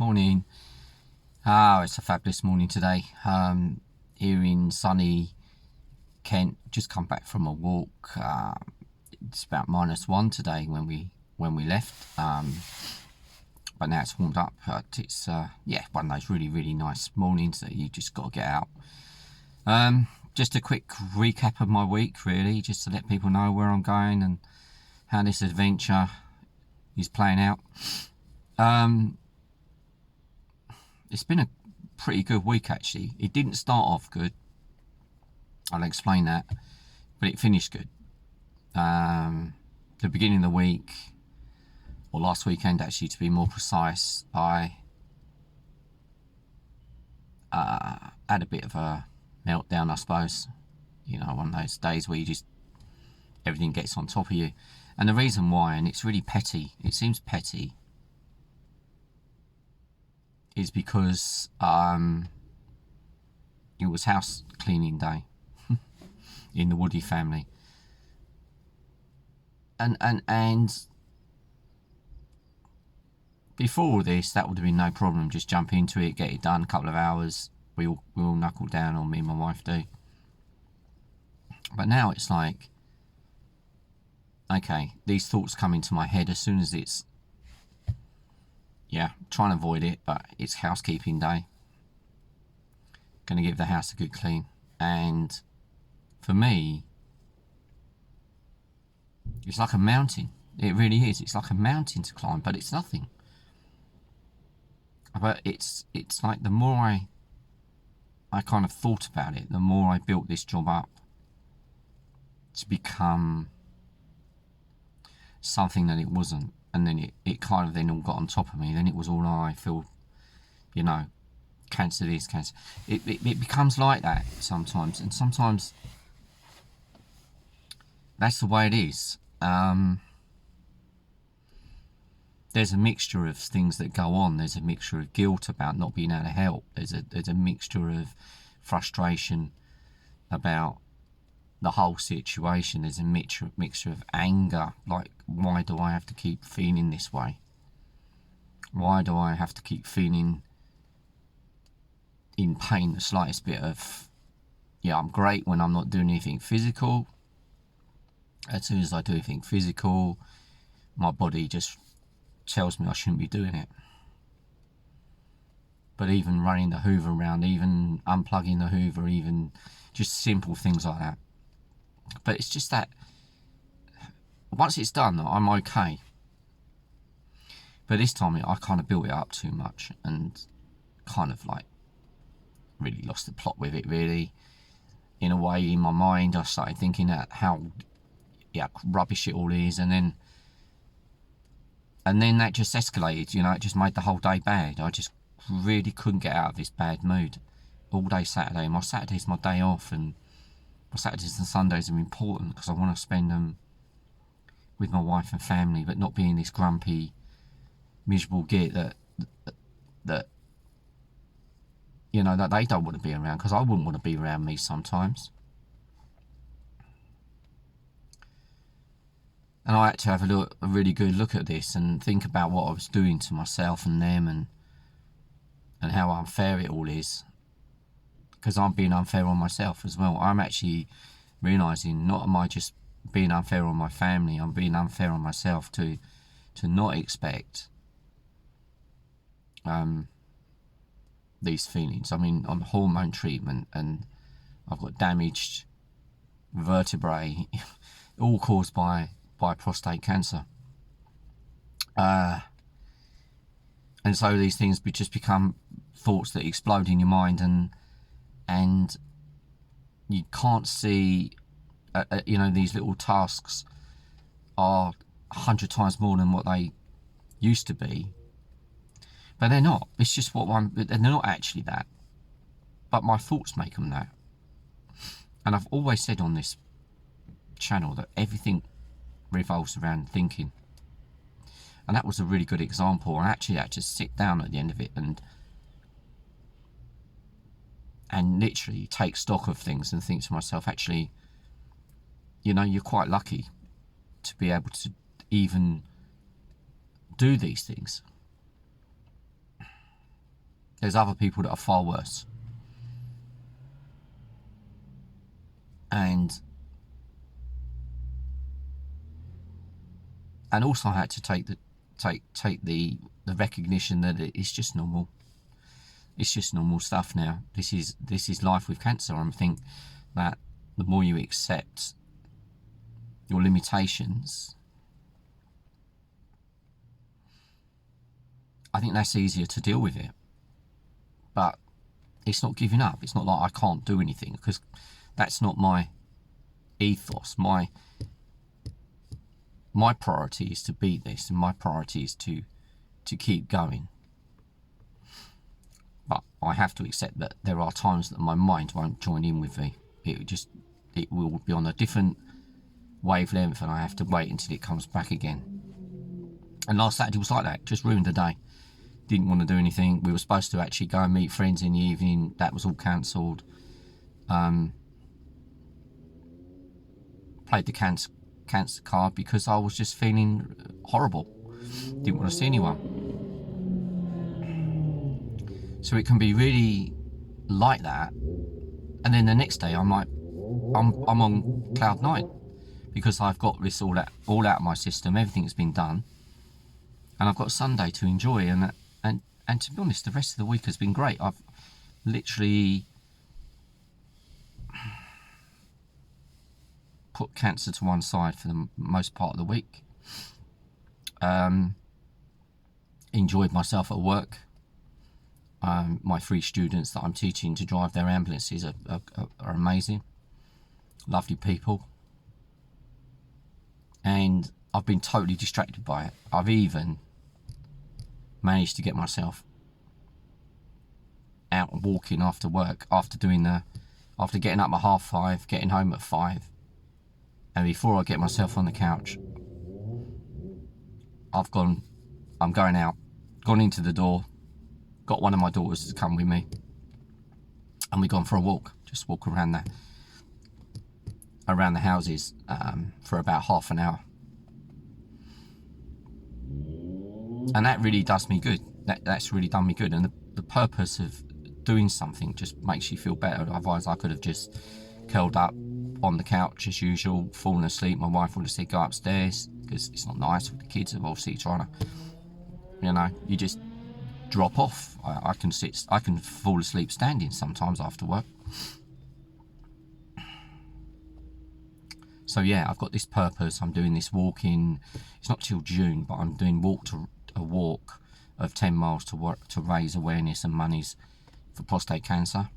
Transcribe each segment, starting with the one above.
Morning. It's a fabulous morning today. Here in sunny Kent. Just come back from a walk. It's about -1 today when we left. But now it's warmed up. It's one of those really nice mornings that you just got to get out. Just a quick recap of my week, really, just to let people know where I'm going and how this adventure is playing out. It's been a pretty good week, actually. It didn't start off good. I'll explain that. But it finished good. The beginning of the week, or last weekend, actually, to be more precise, I had a bit of a meltdown, I suppose. You know, one of those days where everything gets on top of you. And the reason why, and it's really petty, it seems petty, is because it was house cleaning day in the Woody family, and before all this, that would have been no problem. Just jump into it, get it done, a couple of hours. We all knuckle down, or me and my wife do. But now it's like, okay, these thoughts come into my head as soon as it's, trying to avoid it, but it's housekeeping day. Going to give the house a good clean. And for me, it's like a mountain. It really is. It's like a mountain to climb, but it's nothing. But it's like the more I kind of thought about it, the more I built this job up to become something that it wasn't. And then it kind of then all got on top of me. Then it was all I feel, cancer this, cancer. It becomes like that sometimes. And sometimes that's the way it is. There's a mixture of things that go on. There's a mixture of guilt about not being able to help. There's a mixture of frustration about the whole situation. There's a mixture of anger, like, why do I have to keep feeling this way? Why do I have to keep feeling in pain? The slightest bit of, I'm great when I'm not doing anything physical. As soon as I do anything physical, my body just tells me I shouldn't be doing it. But even running the Hoover around, even unplugging the Hoover, even just simple things like that. But it's just that once it's done, I'm okay. But this time I kind of built it up too much and kind of like really lost the plot with it, really. In a way, in my mind, I started thinking that how rubbish it all is, and then that just escalated. It just made the whole day bad. I just really couldn't get out of this bad mood all day Saturday. My Saturday's my day off, and my Saturdays and Sundays are important because I want to spend them with my wife and family, but not being this grumpy, miserable git that that they don't want to be around, because I wouldn't want to be around me sometimes. And I had to have a really good look at this and think about what I was doing to myself and them, and how unfair it all is. Because I'm being unfair on myself as well. I'm actually realising, not am I just being unfair on my family, I'm being unfair on myself to not expect these feelings. I mean, I'm hormone treatment and I've got damaged vertebrae, all caused by prostate cancer. And so these things just become thoughts that explode in your mind, and you can't see, these little tasks are 100 times more than what they used to be. But they're not. It's just they're not actually that. But my thoughts make them that. And I've always said on this channel that everything revolves around thinking. And that was a really good example. I actually had to sit down at the end of it and literally take stock of things and think to myself, actually, you're quite lucky to be able to even do these things. There's other people that are far worse. And also I had to take the recognition that it's just normal. It's just normal stuff now. This is life with cancer. I think that the more you accept your limitations, I think that's easier to deal with it. But it's not giving up. It's not like I can't do anything, because that's not my ethos. My priority is to beat this, and my priority is to keep going. But I have to accept that there are times that my mind won't join in with me. It will be on a different wavelength, and I have to wait until it comes back again. And last Saturday was like that. Just ruined the day. Didn't want to do anything. We were supposed to actually go and meet friends in the evening. That was all cancelled. Played the cancer card because I was just feeling horrible. Didn't want to see anyone. So it can be really like that, and then the next day I'm on cloud 9, because I've got this all out of my system. Everything's been done, and I've got Sunday to enjoy. And to be honest, the rest of the week has been great. I've literally put cancer to one side for the most part of the week. Enjoyed myself at work. My 3 students that I'm teaching to drive their ambulances are amazing, lovely people, and I've been totally distracted by it. I've even managed to get myself out and walking after work, after getting up at 5:30, getting home at 5, and before I get myself on the couch, I'm going out, gone into the door, got one of my daughters to come with me, and we've gone for a walk. Just walk around the houses for about half an hour, and that really does me good. That's really done me good. And the purpose of doing something just makes you feel better. Otherwise I could have just curled up on the couch as usual, fallen asleep. My wife would have said go upstairs, because it's not nice with the kids obviously trying to, you just drop off. I can fall asleep standing sometimes after work. So yeah, I've got this purpose. I'm doing this walking. It's not till June, but I'm doing a walk of 10 miles to raise awareness and monies for prostate cancer.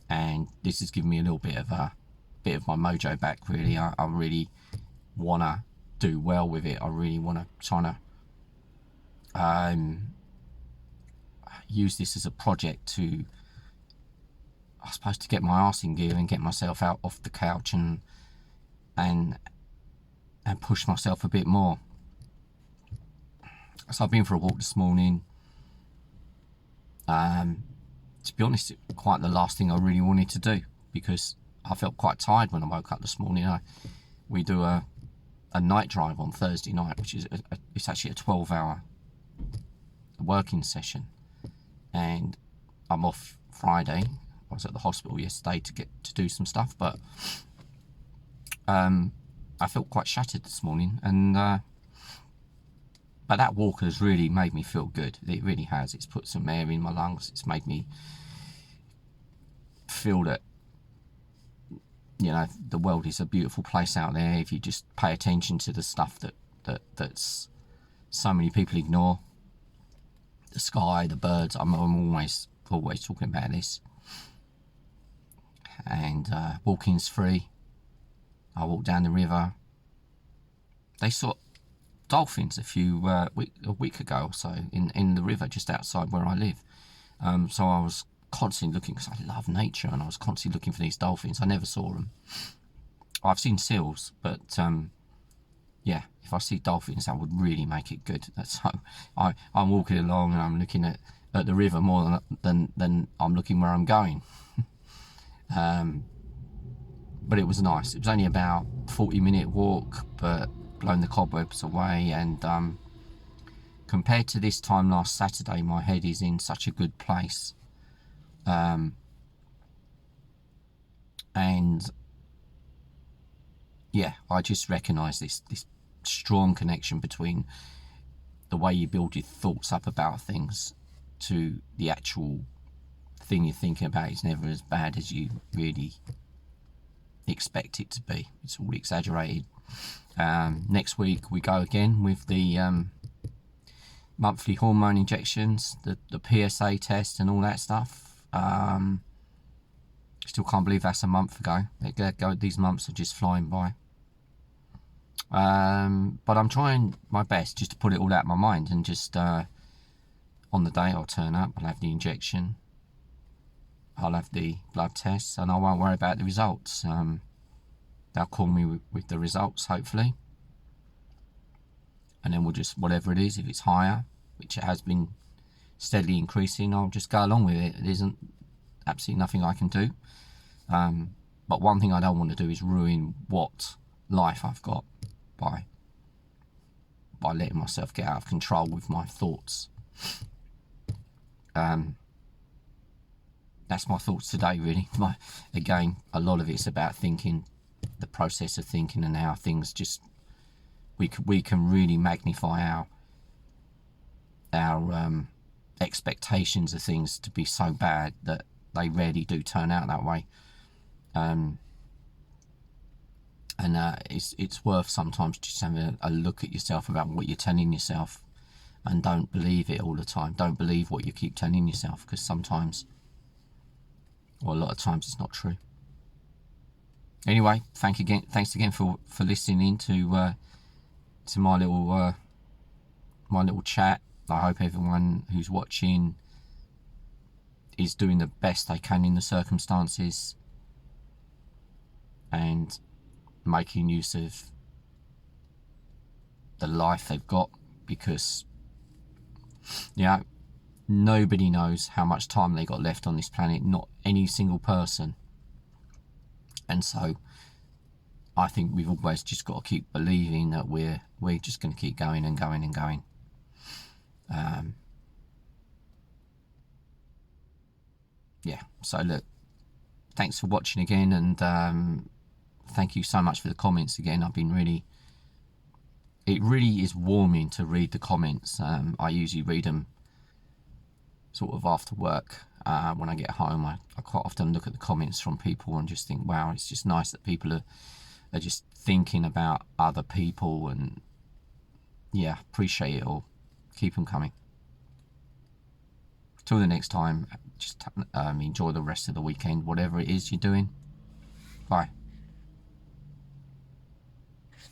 And this has given me a little bit of my mojo back, really. I really want to do well with it. I really want to try to use this as a project to, I suppose, to get my arse in gear and get myself out off the couch and push myself a bit more. So I've been for a walk this morning. To be honest, it's quite the last thing I really wanted to do, because I felt quite tired when I woke up this morning. We do a night drive on Thursday night, which is it's actually a 12-hour working session, and I'm off Friday. I was at the hospital yesterday to do some stuff, but I felt quite shattered this morning, and but that walk has really made me feel good. It really has. It's put some air in my lungs. It's made me feel that, the world is a beautiful place out there if you just pay attention to the stuff that's so many people ignore. The sky, the birds. I'm always talking about this. And walking's free. I walked down the river. They saw dolphins a week ago or so in the river just outside where I live. So I was constantly looking, because I love nature, and I was constantly looking for these dolphins. I never saw them. I've seen seals, but yeah, if I see dolphins, that would really make it good. That's so I'm walking along and I'm looking at the river more than I'm looking where I'm going. But it was nice. It was only about 40-minute walk, but blown the cobwebs away, and compared to this time last Saturday, my head is in such a good place. And yeah, I just recognise this strong connection between the way you build your thoughts up about things to the actual thing you're thinking about is never as bad as you really expect it to be. It's all exaggerated. Next week we go again with the monthly hormone injections, the PSA test and all that stuff. Still can't believe that's a month ago. These months are just flying by. But I'm trying my best just to put it all out of my mind, and just on the day I'll turn up, I'll have the injection, I'll have the blood tests, and I won't worry about the results. They'll call me with the results, hopefully, and then we'll just, whatever it is, if it's higher, which it has been steadily increasing, I'll just go along with it. There isn't absolutely nothing I can do. But one thing I don't want to do is ruin what life I've got by letting myself get out of control with my thoughts. That's my thoughts today, really. Again, a lot of it's about thinking, the process of thinking, and how things just, we can really magnify our expectations of things to be so bad that they rarely do turn out that way. It's worth sometimes just having a look at yourself about what you're telling yourself, and don't believe it all the time. Don't believe what you keep telling yourself, because sometimes, or a lot of times, it's not true. Anyway, thanks again for listening to my little chat. I hope everyone who's watching is doing the best they can in the circumstances and making use of the life they've got, because nobody knows how much time they got left on this planet, not any single person. And so I think we've always just got to keep believing that we're just going to keep going and going and going. So look, thanks for watching again, and thank you so much for the comments again. It really is warming to read the comments. I usually read them sort of after work. When I get home, I quite often look at the comments from people and just think, wow, it's just nice that people are just thinking about other people, and yeah, appreciate it all. Keep them coming. Till the next time, just enjoy the rest of the weekend, whatever it is you're doing. Bye.